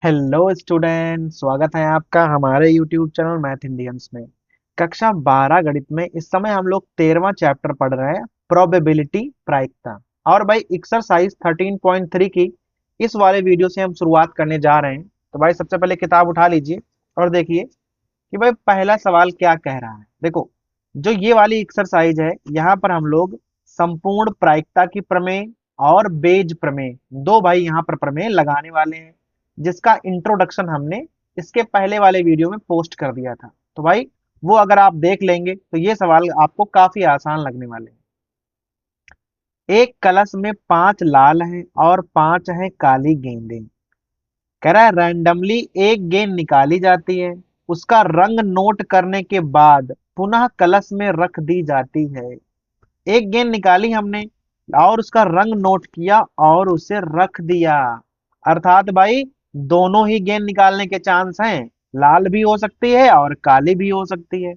Hello student, स्वागत है आपका हमारे यूट्यूब चैनल मैथ इंडियंस में। कक्षा 12 गणित में इस समय हम लोग 13वां चैप्टर पढ़ रहे हैं, प्रोबेबिलिटी प्रायिकता। और भाई एक्सरसाइज 13.3 की इस वाले वीडियो से हम शुरुआत करने जा रहे हैं। तो भाई सबसे पहले किताब उठा लीजिए और देखिए कि भाई पहला सवाल क्या कह रहा है। देखो, जो ये वाली एक्सरसाइज है, यहाँ पर हम लोग संपूर्ण प्रायिकता की प्रमेय और बेज प्रमेय, दो भाई यहाँ पर प्रमेय लगाने वाले हैं, जिसका इंट्रोडक्शन हमने इसके पहले वाले वीडियो में पोस्ट कर दिया था। तो भाई वो अगर आप देख लेंगे तो ये सवाल आपको काफी आसान लगने वाले हैं। एक कलश में 5 लाल हैं और 5 हैं काली गेंदें। कह रहा है रैंडमली एक गेंद निकाली जाती है, उसका रंग नोट करने के बाद पुनः कलश में रख दी जाती है। एक गेंद निकाली हमने और उसका रंग नोट किया और उसे रख दिया। अर्थात भाई दोनों ही गेंद निकालने के चांस हैं, लाल भी हो सकती है और काली भी हो सकती है।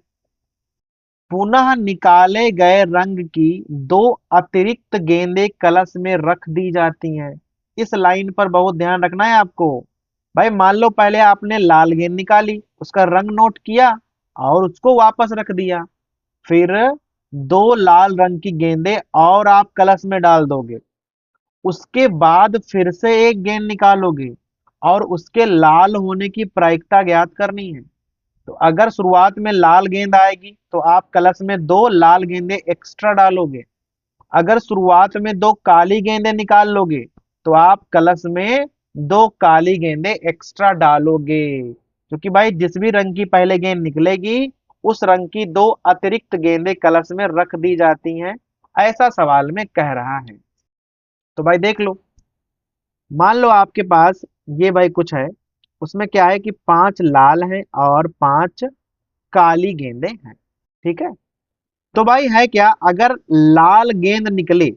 पुनः निकाले गए रंग की दो अतिरिक्त गेंदें कलश में रख दी जाती हैं। इस लाइन पर बहुत ध्यान रखना है आपको। भाई मान लो पहले आपने लाल गेंद निकाली, उसका रंग नोट किया और उसको वापस रख दिया। फिर दो लाल रंग की गेंदें और आप कलश में डाल दोगे। उसके बाद फिर से एक गेंद निकालोगे और उसके लाल होने की प्रायिकता ज्ञात करनी है। तो अगर शुरुआत में लाल गेंद आएगी तो आप कलश में दो लाल गेंदें एक्स्ट्रा डालोगे। अगर शुरुआत में दो काली गेंदें निकाल लोगे तो आप कलश में दो काली गेंदें एक्स्ट्रा डालोगे, क्योंकि भाई जिस भी रंग की पहले गेंद निकलेगी उस रंग की दो अतिरिक्त गेंदें कलश में रख दी जाती हैं। ऐसा सवाल में कह रहा है। तो भाई देख लो, मान लो आपके पास ये भाई कुछ है, उसमें क्या है कि 5 लाल हैं और 5 काली गेंदें हैं। ठीक है, तो भाई है क्या, अगर लाल गेंद निकले,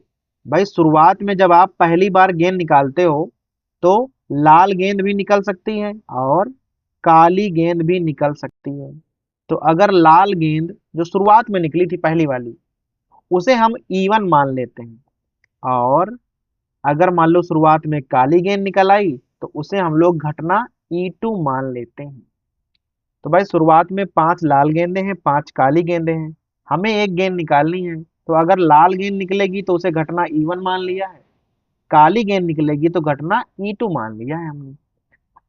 भाई शुरुआत में जब आप पहली बार गेंद निकालते हो तो लाल गेंद भी निकल सकती है और काली गेंद भी निकल सकती है। तो अगर लाल गेंद जो शुरुआत में निकली थी पहली वाली, उसे हम E1 मान लेते हैं। और अगर मान लो शुरुआत में काली गेंद निकल आई तो उसे हम लोग घटना E2 मान लेते हैं। तो भाई शुरुआत में 5 लाल गेंदें हैं, 5 काली गेंदें हैं, हमें एक गेंद निकालनी है। तो अगर लाल गेंद निकलेगी तो उसे घटना E1 मान लिया है, काली गेंद निकलेगी तो घटना E2 मान लिया है हमने।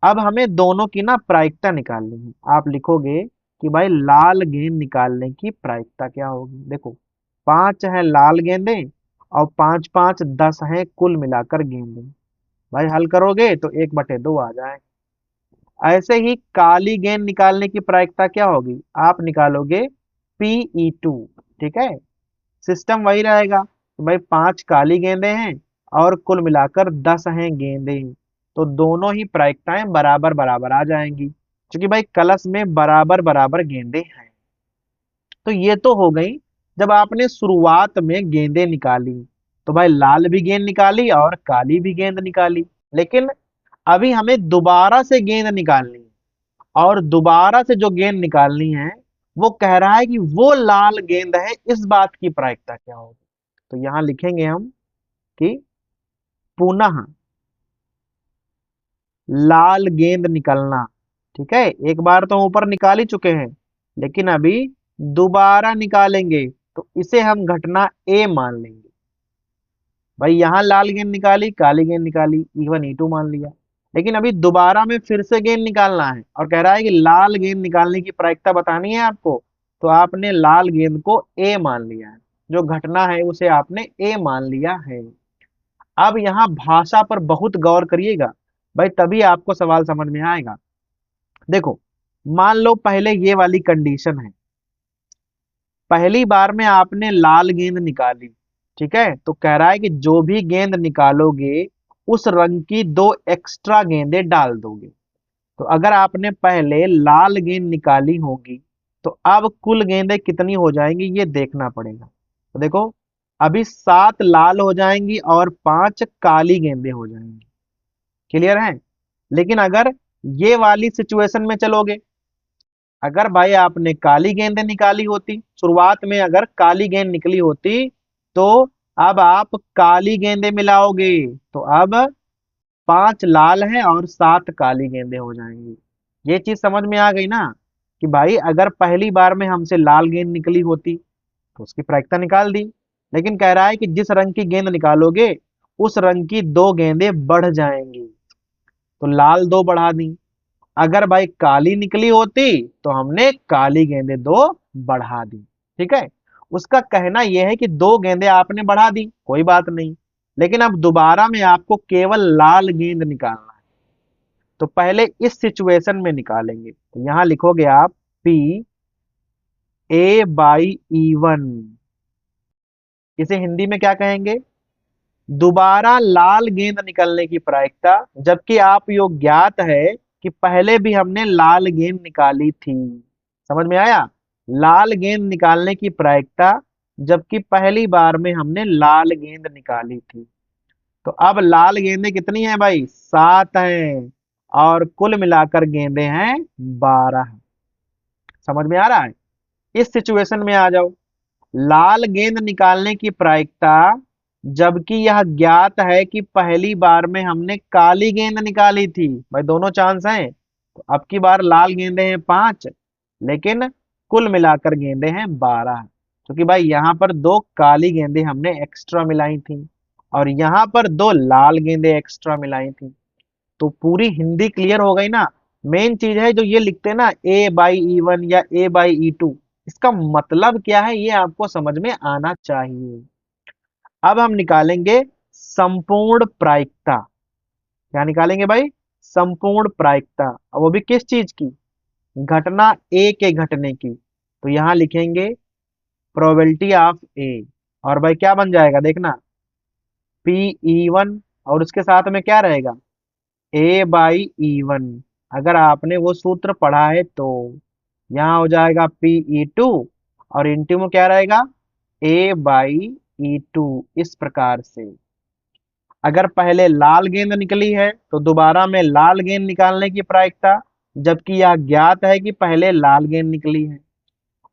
अब हमें दोनों की ना प्रायिकता निकालनी है। आप लिखोगे कि भाई लाल गेंद निकालने की प्रायिकता क्या होगी। देखो, 5 है लाल गेंदें और 5 5 10 है कुल मिलाकर गेंदें। भाई हल करोगे तो 1/2 आ जाए। ऐसे ही काली गेंद निकालने की प्रायिकता क्या होगी, आप निकालोगे PE2। ठीक है, सिस्टम वही रहेगा। तो भाई 5 काली गेंदें हैं और कुल मिलाकर 10 हैं गेंदें। तो दोनों ही प्रायिकताएं बराबर बराबर आ जाएंगी, क्योंकि भाई कलश में बराबर बराबर गेंदें हैं। तो ये तो हो गई जब आपने शुरुआत में गेंदें निकाली। तो भाई लाल भी गेंद निकाली और काली भी गेंद निकाली। लेकिन अभी हमें दोबारा से गेंद निकालनी है, और दोबारा से जो गेंद निकालनी है वो कह रहा है कि वो लाल गेंद है, इस बात की प्रायिकता क्या होगी। तो यहां लिखेंगे हम कि पुनः लाल गेंद निकलना। ठीक है, एक बार तो ऊपर निकाल ही चुके हैं, लेकिन अभी दोबारा निकालेंगे तो इसे हम घटना ए मान लेंगे। भाई यहाँ लाल गेंद निकाली, काली गेंद निकाली, E1 E2 मान लिया। लेकिन अभी दोबारा में फिर से गेंद निकालना है और कह रहा है कि लाल गेंद निकालने की प्रायिकता बतानी है आपको। तो आपने लाल गेंद को ए मान लिया है, जो घटना है उसे आपने ए मान लिया है। अब यहाँ भाषा पर बहुत गौर करिएगा भाई, तभी आपको सवाल समझ में आएगा। देखो, मान लो पहले ये वाली कंडीशन है, पहली बार में आपने लाल गेंद निकाली। ठीक है, तो कह रहा है कि जो भी गेंद निकालोगे उस रंग की दो एक्स्ट्रा गेंदें डाल दोगे। तो अगर आपने पहले लाल गेंद निकाली होगी तो अब कुल गेंदें कितनी हो जाएंगी ये देखना पड़ेगा। तो देखो, अभी 7 लाल हो जाएंगी और 5 काली गेंदें हो जाएंगी। क्लियर है। लेकिन अगर ये वाली सिचुएशन में चलोगे, अगर भाई आपने काली गेंदें निकाली होती, शुरुआत में अगर काली गेंद निकली होती, तो अब आप काली गेंदें मिलाओगे। तो अब 5 लाल हैं और 7 काली गेंदें हो जाएंगी। ये चीज समझ में आ गई ना कि भाई अगर पहली बार में हमसे लाल गेंद निकली होती तो उसकी प्रायिकता निकाल दी, लेकिन कह रहा है कि जिस रंग की गेंद निकालोगे उस रंग की 2 गेंदें बढ़ जाएंगी, तो लाल 2 बढ़ा दी। अगर भाई काली निकली होती तो हमने काली गेंदें 2 बढ़ा दी। ठीक है, उसका कहना यह है कि 2 गेंदें आपने बढ़ा दी, कोई बात नहीं, लेकिन अब दोबारा में आपको केवल लाल गेंद निकालना है। तो पहले इस सिचुएशन में निकालेंगे, तो यहां लिखोगे आप P A/E1। इसे हिंदी में क्या कहेंगे? दोबारा लाल गेंद निकलने की प्रायिकता, जबकि आप योग ज्ञात है कि पहले भी हमने लाल गेंद निकाली थी। समझ में आया? लाल गेंद निकालने की प्रायिकता, जबकि पहली बार में हमने लाल गेंद निकाली थी। तो अब लाल गेंदें कितनी हैं भाई? 7 हैं, और कुल मिलाकर गेंदें हैं 12। समझ में आ रहा है? इस सिचुएशन में आ जाओ। लाल गेंद निकालने की प्रायिकता, जबकि यह ज्ञात है कि पहली बार में हमने काली गेंद निकाली थी। भाई दोनों चांस हैं, तो अब की बार लाल गेंदें हैं 5, लेकिन कुल मिलाकर गेंदें हैं 12, क्योंकि भाई यहाँ पर 2 काली गेंदें हमने एक्स्ट्रा मिलाई थी और यहाँ पर 2 लाल गेंदें एक्स्ट्रा मिलाई थी। तो पूरी हिंदी क्लियर हो गई ना? मेन चीज है जो ये लिखते हैं ना A/E1 या A/E2, इसका मतलब क्या है ये आपको समझ में आना चाहिए। अब हम निकालेंगे संपूर्ण प्रायिकता। क्या निकालेंगे भाई? संपूर्ण प्रायिकता, और वो भी किस चीज की? घटना ए के घटने की। तो यहां लिखेंगे प्रोबेबिलिटी ऑफ ए, और भाई क्या बन जाएगा देखना, P/E1, और उसके साथ में क्या रहेगा? A/E1। अगर आपने वो सूत्र पढ़ा है तो यहाँ हो जाएगा Pe2, और इंटू में क्या रहेगा? A/E2। इस प्रकार से अगर पहले लाल गेंद निकली है तो दोबारा में लाल गेंद निकालने की प्रायिकता, जबकि यह ज्ञात है कि पहले लाल गेंद निकली है।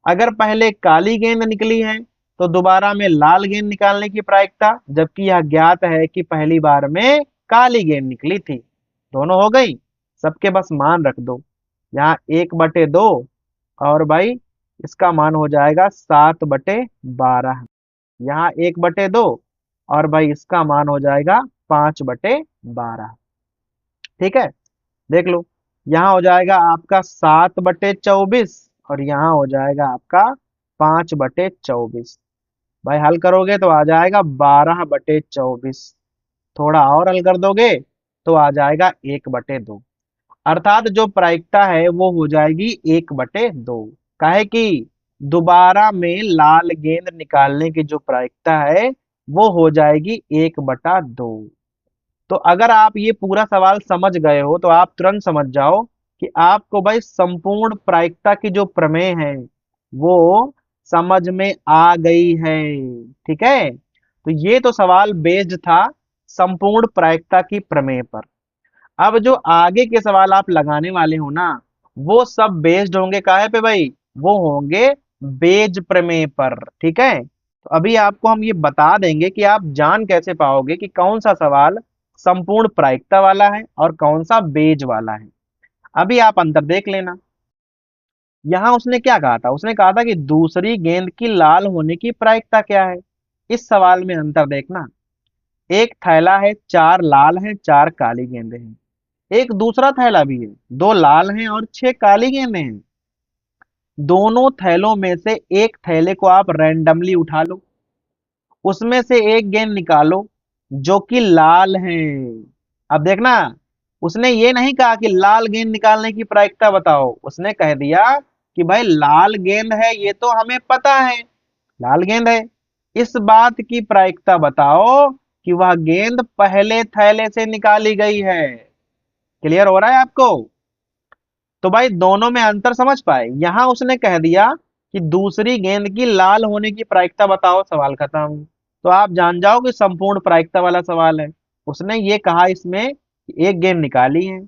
अगर पहले काली गेंद निकली है तो दोबारा में लाल गेंद निकालने की प्रायिकता, जबकि यह ज्ञात है कि पहली बार में काली गेंद निकली थी। दोनों हो गई। सबके बस मान रख दो। यहाँ 1/2, और भाई इसका मान हो जाएगा 7/12। यहाँ 1/2, और भाई इसका मान हो जाएगा 5/12। ठीक है, देख लो। यहाँ हो जाएगा आपका 7/24, और यहाँ हो जाएगा आपका 5/24। भाई हल करोगे तो आ जाएगा 12/24। थोड़ा और हल कर दोगे तो आ जाएगा 1/2। अर्थात जो प्रायिकता है वो हो जाएगी 1/2। काहे कि दोबारा में लाल गेंद निकालने की जो प्रायिकता है वो हो जाएगी 1/2। तो अगर आप ये पूरा सवाल समझ गए हो तो आप तुरंत समझ जाओ कि आपको भाई संपूर्ण प्रायिकता की जो प्रमेय है वो समझ में आ गई है। ठीक है, तो ये तो सवाल बेस्ड था संपूर्ण प्रायिकता की प्रमेय पर। अब जो आगे के सवाल आप लगाने वाले हो ना, वो सब बेस्ड होंगे काहे पे भाई? वो होंगे बेज प्रमेय पर। ठीक है, तो अभी आपको हम ये बता देंगे कि आप जान कैसे पाओगे कि कौन सा सवाल संपूर्ण प्रायिकता वाला है और कौन सा बेज वाला है। अभी आप अंतर देख लेना। यहाँ उसने क्या कहा था? उसने कहा था कि दूसरी गेंद की लाल होने की प्रायिकता क्या है। इस सवाल में अंतर देखना। एक थैला है, 4 लाल हैं, 4 काली गेंदें हैं। एक दूसरा थैला भी है, 2 लाल हैं और 6 काली गेंदें हैं। दोनों थैलों में से एक थैले को आप रैंडमली उठा लो, उसमें से एक गेंद निकालो जो कि लाल है। अब देखना, उसने ये नहीं कहा कि लाल गेंद निकालने की प्रायिकता बताओ, उसने कह दिया कि भाई लाल गेंद है, ये तो हमें पता है लाल गेंद है, इस बात की प्रायिकता बताओ कि वह गेंद पहले थैले से निकाली गई है। क्लियर हो रहा है आपको? तो भाई दोनों में अंतर समझ पाए? यहां उसने कह दिया कि दूसरी गेंद की लाल होने की प्रायिकता बताओ, सवाल खत्म। तो आप जान जाओ कि संपूर्ण प्रायिकता वाला सवाल है। उसने ये कहा इसमें कि एक गेंद निकाली है,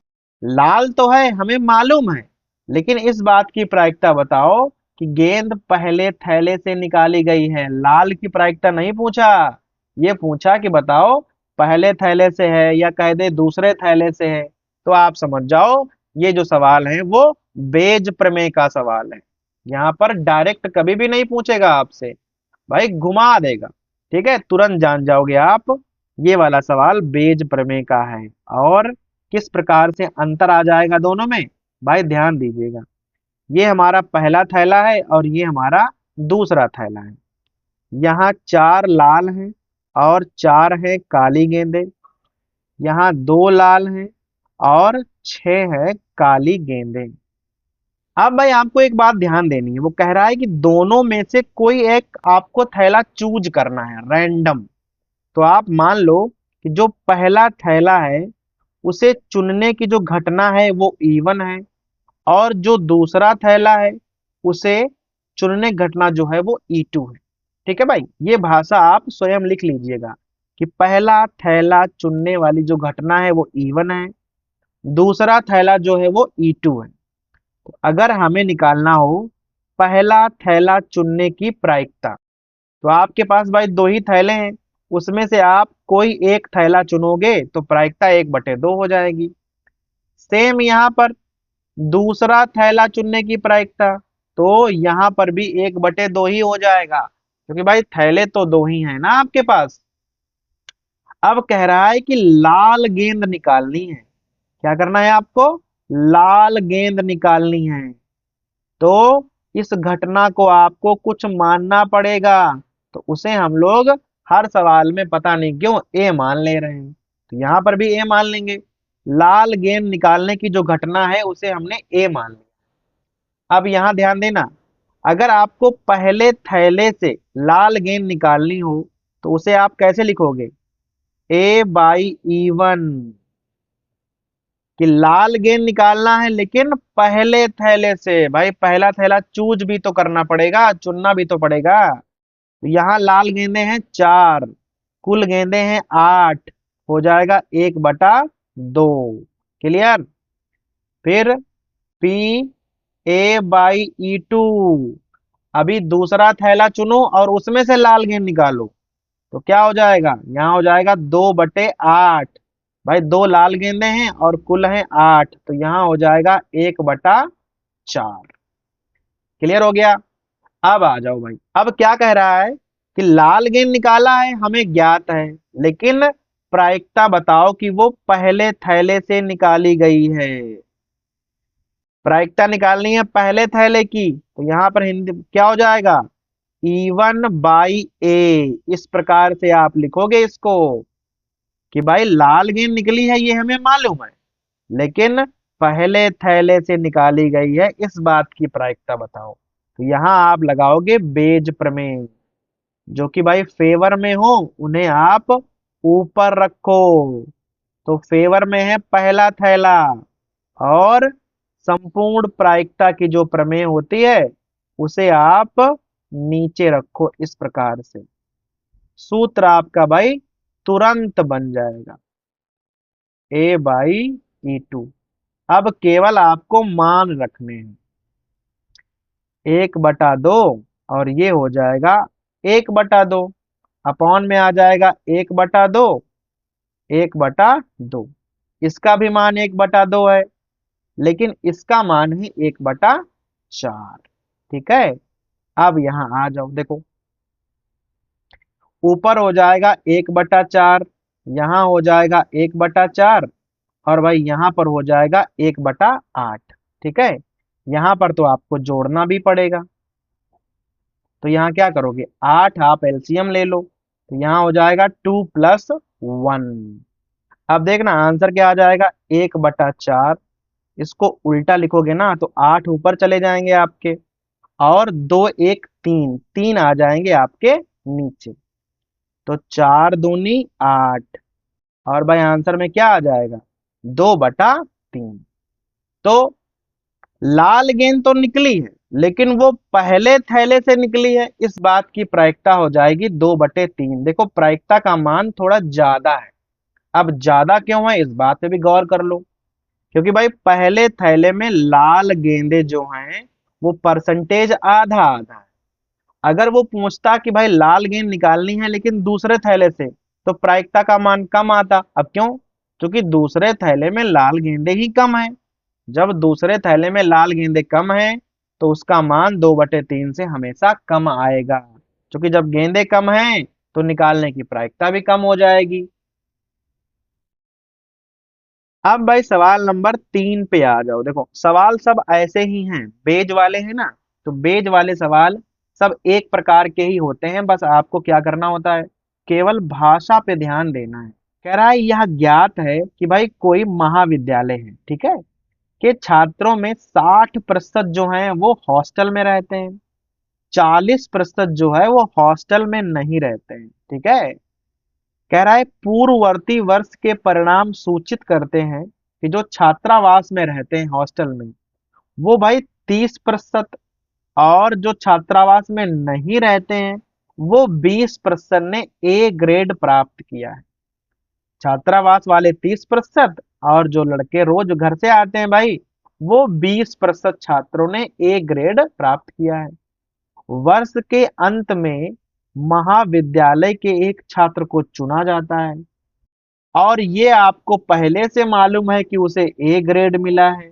लाल तो है हमें मालूम है, लेकिन इस बात की प्रायिकता बताओ कि गेंद पहले थैले से निकाली गई है। लाल की प्रायिकता नहीं पूछा, ये पूछा कि बताओ पहले थैले से है या कह दे दूसरे थैले से है, तो आप समझ जाओ ये जो सवाल है वो बेज प्रमेय का सवाल है। यहाँ पर डायरेक्ट कभी भी नहीं पूछेगा आपसे, भाई घुमा देगा। ठीक है, तुरंत जान जाओगे आप ये वाला सवाल बेज प्रमेय का है। और किस प्रकार से अंतर आ जाएगा दोनों में, भाई ध्यान दीजिएगा। ये हमारा पहला थैला है और ये हमारा दूसरा थैला है। यहाँ 4 लाल हैं और 4 है काली गेंदें। यहाँ 2 लाल हैं और 6 है काली गेंदें। अब भाई आपको एक बात ध्यान देनी है, वो कह रहा है कि दोनों में से कोई एक आपको थैला चूज करना है रैंडम। तो आप मान लो कि जो पहला थैला है उसे चुनने की जो घटना है वो E1 है, और जो दूसरा थैला है उसे चुनने घटना जो है वो E2 है। ठीक है भाई, ये भाषा आप स्वयं लिख लीजिएगा कि पहला थैला चुनने वाली जो घटना है वो E1 है, दूसरा थैला जो है वो E2 है। तो अगर हमें निकालना हो पहला थैला चुनने की प्रायिकता, तो आपके पास भाई 2 ही थैले हैं, उसमें से आप कोई एक थैला चुनोगे तो प्रायिकता 1/2 हो जाएगी। सेम यहाँ पर दूसरा थैला चुनने की प्रायिकता, तो यहाँ पर भी 1/2 ही हो जाएगा, क्योंकि भाई थैले तो 2 ही हैं ना आपके पास। अब कह रहा है कि लाल गेंद निकालनी है। क्या करना है आपको, लाल गेंद निकालनी है। तो इस घटना को आपको कुछ मानना पड़ेगा, तो उसे हम लोग हर सवाल में पता नहीं क्यों ए मान ले रहे हैं, तो यहाँ पर भी ए मान लेंगे। लाल गेंद निकालने की जो घटना है उसे हमने ए मान लिया। अब यहाँ ध्यान देना, अगर आपको पहले थैले से लाल गेंद निकालनी हो तो उसे आप कैसे लिखोगे, A/E1, कि लाल गेंद निकालना है लेकिन पहले थैले से। भाई पहला थैला चूज भी तो करना पड़ेगा, चुनना भी तो पड़ेगा। तो यहाँ लाल गेंदे हैं 4, कुल गेंदे हैं 8, हो जाएगा 1/2। क्लियर। फिर PA/E2, अभी दूसरा थैला चुनो और उसमें से लाल गेंद निकालो, तो क्या हो जाएगा, यहाँ हो जाएगा 2/8। भाई 2 लाल गेंदे हैं और कुल हैं 8, तो यहाँ हो जाएगा 1/4। क्लियर हो गया। अब आ जाओ भाई, अब क्या कह रहा है कि लाल गेंद निकाला है हमें ज्ञात है, लेकिन प्रायिकता बताओ कि वो पहले थैले से निकाली गई है। प्रायिकता निकालनी है पहले थैले की, तो यहाँ पर हिंदी क्या हो जाएगा, E1/A। इस प्रकार से आप लिखोगे इसको कि भाई लाल गेंद निकली है ये हमें मालूम है, लेकिन पहले थैले से निकाली गई है, इस बात की प्रायिकता बताओ। तो यहाँ आप लगाओगे बेज प्रमेय। जो कि भाई फेवर में हो उन्हें आप ऊपर रखो। तो फेवर में है पहला थैला, और संपूर्ण प्रायिकता की जो प्रमेय होती है उसे आप नीचे रखो इस प्रकार से। सूत्र आपका भाई तुरंत बन जाएगा, A/E2। अब केवल आपको मान रखने हैं, 1/2 और ये हो जाएगा 1/2, अपॉन में आ जाएगा 1/2, 1/2। इसका भी मान 1/2 है, लेकिन इसका मान है 1/4। ठीक है। अब यहाँ आ जाओ, देखो ऊपर हो जाएगा 1/4, यहाँ हो जाएगा 1/4, और भाई यहाँ पर हो जाएगा 1/8। ठीक है, यहाँ पर तो आपको जोड़ना भी पड़ेगा। तो यहाँ क्या करोगे, 8 आप एलसीएम ले लो, तो यहाँ हो जाएगा 2+1। अब देखना आंसर क्या आ जाएगा, 1/4। इसको उल्टा लिखोगे ना तो 8 ऊपर चले जाएंगे आपके, और 2 1 3 3 आ जाएंगे आपके नीचे। तो 4 दूनी 8, और भाई आंसर में क्या आ जाएगा, 2/3। तो लाल गेंद तो निकली है लेकिन वो पहले थैले से निकली है, इस बात की प्रायिकता हो जाएगी 2/3। देखो प्रायिकता का मान थोड़ा ज्यादा है। अब ज्यादा क्यों है इस बात पे भी गौर कर लो, क्योंकि भाई पहले थैले में लाल गेंदे जो हैं वो परसेंटेज आधा आधा है। अगर वो पूछता कि भाई लाल गेंद निकालनी है लेकिन दूसरे थैले से, तो प्रायिकता का मान कम आता। अब क्यों? क्योंकि दूसरे थैले में लाल गेंदे ही कम है। जब दूसरे थैले में लाल गेंदे कम है तो उसका मान 2/3 से हमेशा कम आएगा। क्योंकि जब गेंदे कम हैं तो निकालने की प्रायिकता भी कम हो जाएगी। अब भाई सवाल नंबर 3 पे आ जाओ। देखो सवाल सब ऐसे ही हैं, बेज वाले हैं ना। तो बेज वाले सवाल सब एक प्रकार के ही होते हैं। बस आपको क्या करना होता है, केवल भाषा पे ध्यान देना है। कह रहा है यह ज्ञात है कि भाई कोई महाविद्यालय है, ठीक है, के छात्रों में 60% जो हैं वो हॉस्टल में रहते हैं, 40% जो है वो हॉस्टल में नहीं रहते हैं, ठीक है। कह रहा है पूर्ववर्ती वर्ष के परिणाम सूचित करते हैं कि जो छात्रावास में रहते हैं हॉस्टल में वो भाई 30%, और जो छात्रावास में नहीं रहते हैं वो 20% ने ए ग्रेड प्राप्त किया है। छात्रावास वाले 30% और जो लड़के रोज घर से आते हैं भाई वो 20% छात्रों ने ए ग्रेड प्राप्त किया है। वर्ष के अंत में महाविद्यालय के एक छात्र को चुना जाता है और ये आपको पहले से मालूम है कि उसे ए ग्रेड मिला है।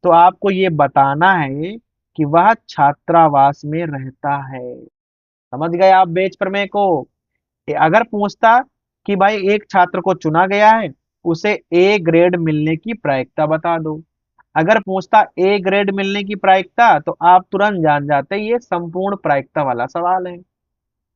तो आपको ये बताना है कि वह छात्रावास में रहता है। समझ गए आप बेच प्रमेय को? अगर पूछता कि भाई एक छात्र को चुना गया है, उसे ए ग्रेड मिलने की प्रायिकता बता दो। अगर पूछता ए ग्रेड मिलने की प्रायिकता तो आप तुरंत जान जाते ये संपूर्ण प्रायिकता वाला सवाल है।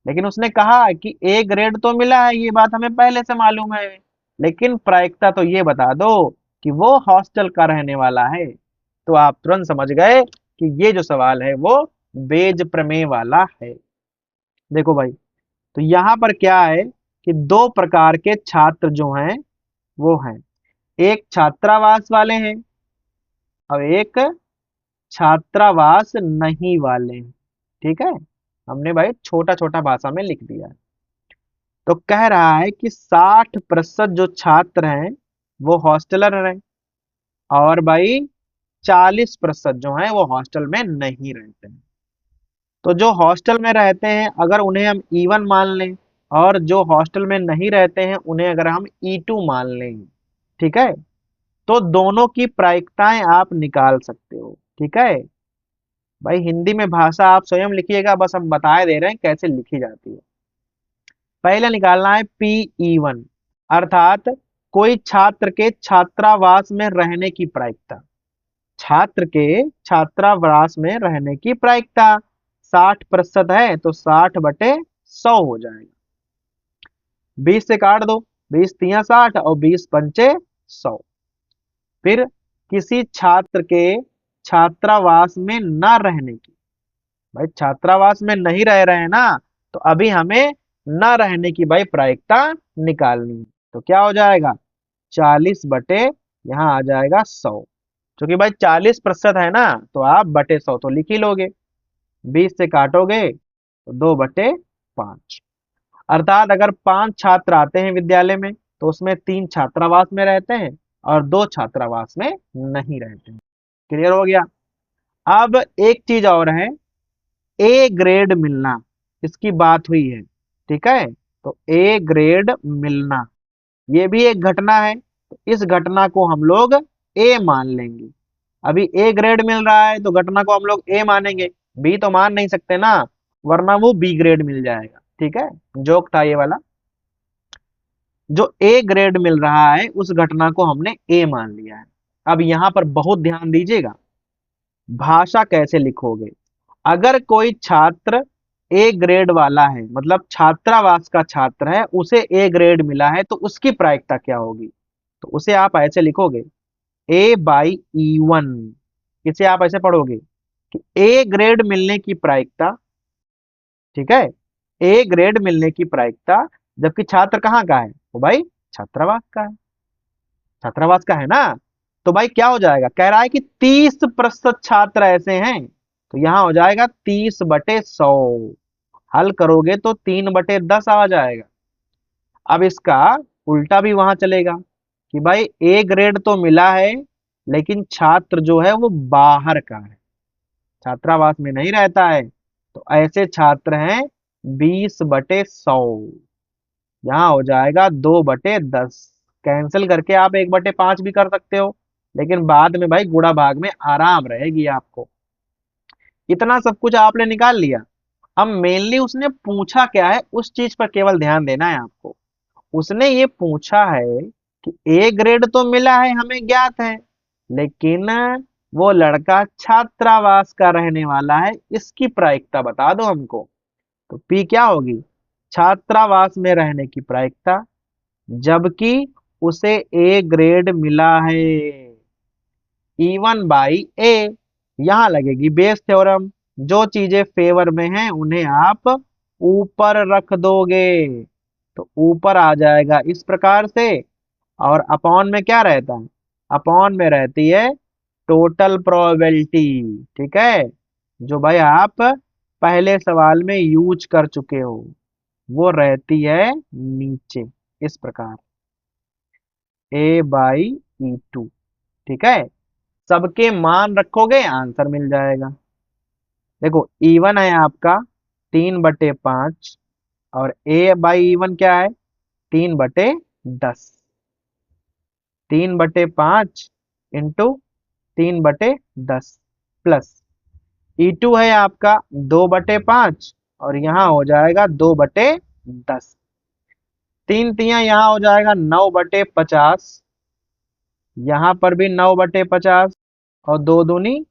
लेकिन उसने कहा कि ए ग्रेड तो मिला है, ये बात हमें पहले से मालूम है, लेकिन प्रायिकता तो ये बता दो कि वो हॉस्टल का रहने वाला है। तो आप तुरंत समझ गए कि ये जो सवाल है वो बेज प्रमेय वाला है। देखो भाई, तो यहाँ पर क्या है कि दो प्रकार के छात्र जो हैं वो हैं, एक छात्रावास वाले हैं और एक छात्रावास नहीं वाले हैं, ठीक है। हमने भाई छोटा छोटा भाषा में लिख दिया है। तो कह रहा है कि 60% जो छात्र हैं वो हॉस्टलर हैं और भाई 40% जो हैं वो हॉस्टल में नहीं रहते हैं। तो जो हॉस्टल में रहते हैं अगर उन्हें हम E1 मान लें और जो हॉस्टल में नहीं रहते हैं उन्हें अगर हम E2 मान लें, ठीक है, तो दोनों की प्रायिकताएं आप निकाल सकते हो, ठीक है। भाई हिंदी में भाषा आप स्वयं लिखिएगा, बस हम बताए दे रहे हैं कैसे लिखी जाती है। पहले निकालना है PE1, अर्थात कोई छात्र के छात्रावास में रहने की प्रायिकता। छात्र के छात्रावास में रहने की प्रायिकता 60% है तो 60/100 हो जाएगा। 20 से काट दो, 20 × 3 = 60 और 20 × 5 = 100। फिर किसी छात्र के छात्रावास में न रहने की, भाई छात्रावास में नहीं रह रहे हैं ना, तो अभी हमें न रहने की भाई प्रायिकता निकालनी है। तो क्या हो जाएगा, 40/, यहाँ आ जाएगा 100। क्योंकि भाई 40% है ना तो आप बटे 100 तो लिख ही लोगे। 20 से काटोगे तो 2/5। अर्थात अगर 5 छात्र आते हैं विद्यालय में तो उसमें 3 छात्रावास में रहते हैं और 2 छात्रावास में नहीं रहते हैं। क्लियर हो गया? अब एक चीज और है, ए ग्रेड मिलना, इसकी बात हुई है, ठीक है। तो ए ग्रेड मिलना ये भी एक घटना है, तो इस घटना को हम लोग ए मान लेंगे। अभी ए ग्रेड मिल रहा है तो घटना को हम लोग ए मानेंगे, बी तो मान नहीं सकते ना, वरना वो बी ग्रेड मिल जाएगा, ठीक है। जोक था ये वाला। जो ए ग्रेड मिल रहा है उस घटना को हमने ए मान लिया है। अब यहां पर बहुत ध्यान दीजिएगा, भाषा कैसे लिखोगे। अगर कोई छात्र ए ग्रेड वाला है, मतलब छात्रावास का छात्र है, उसे ए ग्रेड मिला है, तो उसकी प्रायिकता क्या होगी? तो उसे आप ऐसे लिखोगे A/E1। इसे आप ऐसे पढ़ोगे कि ए ग्रेड मिलने की प्रायिकता, ठीक है, ए ग्रेड मिलने की प्रायिकता, जबकि छात्र कहाँ का है, तो भाई छात्रावास का है, छात्रावास का है ना। तो भाई क्या हो जाएगा, कह रहा है कि 30% छात्र ऐसे हैं, तो यहां हो जाएगा 30/100। हल करोगे तो 3/10 आ जाएगा। अब इसका उल्टा भी वहां चलेगा कि भाई ए ग्रेड तो मिला है लेकिन छात्र जो है वो बाहर का है, छात्रावास में नहीं रहता है, तो ऐसे छात्र हैं 20/100। यहाँ हो जाएगा 2/10। कैंसिल करके आप 1/5 भी कर सकते हो, लेकिन बाद में भाई गुणा भाग में आराम रहेगी आपको। इतना सब कुछ आपने निकाल लिया। अब मेनली उसने पूछा क्या है, उस चीज पर केवल ध्यान देना है आपको। उसने ये पूछा है कि ए ग्रेड तो मिला है, हमें ज्ञात है, लेकिन वो लड़का छात्रावास का रहने वाला है, इसकी प्रायिकता बता दो हमको। तो पी क्या होगी? छात्रावास में रहने की प्रायिकता, जबकि उसे ए ग्रेड मिला है। E1/A। यहां लगेगी बेस थ्योरम। जो चीजें फेवर में हैं उन्हें आप ऊपर रख दोगे, तो ऊपर आ जाएगा इस प्रकार से। और अपॉन में क्या रहता है? अपॉन में रहती है टोटल प्रोबेबिलिटी। ठीक है, जो भाई आप पहले सवाल में यूज कर चुके हो, वो रहती है नीचे इस प्रकार, A/E2। ठीक है, सबके मान रखोगे आंसर मिल जाएगा। देखो E1 है आपका 3/5, और A/E1 क्या है? 3/10। 3/5 इंटू 3/10 प्लस E2 है आपका 2/5, और यहाँ हो जाएगा 2/10। तीन तिया यहाँ हो जाएगा 9/50, यहाँ पर भी 9/50, और दो दूनी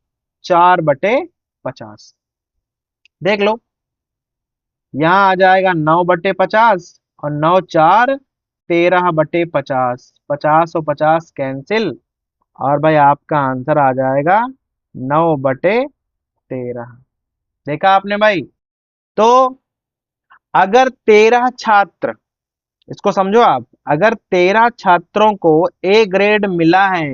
4/50। देख लो, यहाँ आ जाएगा 9/50, और 9×4 13/50। 50 और 50 कैंसिल, और भाई आपका आंसर आ जाएगा 9/13। देखा आपने भाई? तो अगर 13 छात्र, इसको समझो आप, अगर 13 छात्रों को ए ग्रेड मिला है,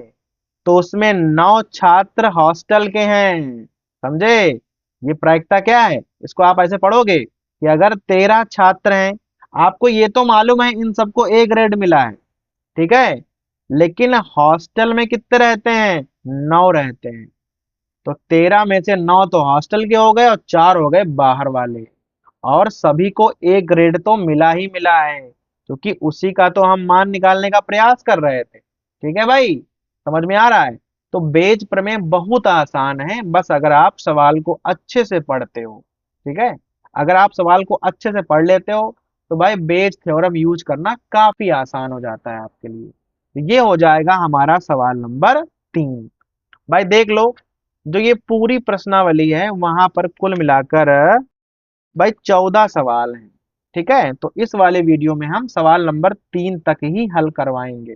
तो उसमें 9 छात्र हॉस्टल के हैं। समझे? ये प्रायिकता क्या है, इसको आप ऐसे पढ़ोगे कि अगर 13 छात्र हैं, आपको ये तो मालूम है इन सबको ए ग्रेड मिला है, ठीक है, लेकिन हॉस्टल में कितने रहते हैं? 9 रहते हैं। तो 13 में से 9 तो हॉस्टल के हो गए, और 4 हो गए बाहर वाले। और सभी को ए ग्रेड तो मिला ही मिला है, क्योंकि उसी का तो हम मान निकालने का प्रयास कर रहे थे। ठीक है भाई, समझ में आ रहा है? तो बेज प्रमेय बहुत आसान है, बस अगर आप सवाल को अच्छे से पढ़ते हो। ठीक है, अगर आप सवाल को अच्छे से पढ़ लेते हो, तो भाई बेज थ्योरम यूज करना काफी आसान हो जाता है आपके लिए। तो ये हो जाएगा हमारा सवाल नंबर 3। भाई देख लो, जो ये पूरी प्रश्नावली है वहां पर कुल मिलाकर भाई 14 सवाल हैं। ठीक है, तो इस वाले वीडियो में हम सवाल नंबर 3 तक ही हल करवाएंगे।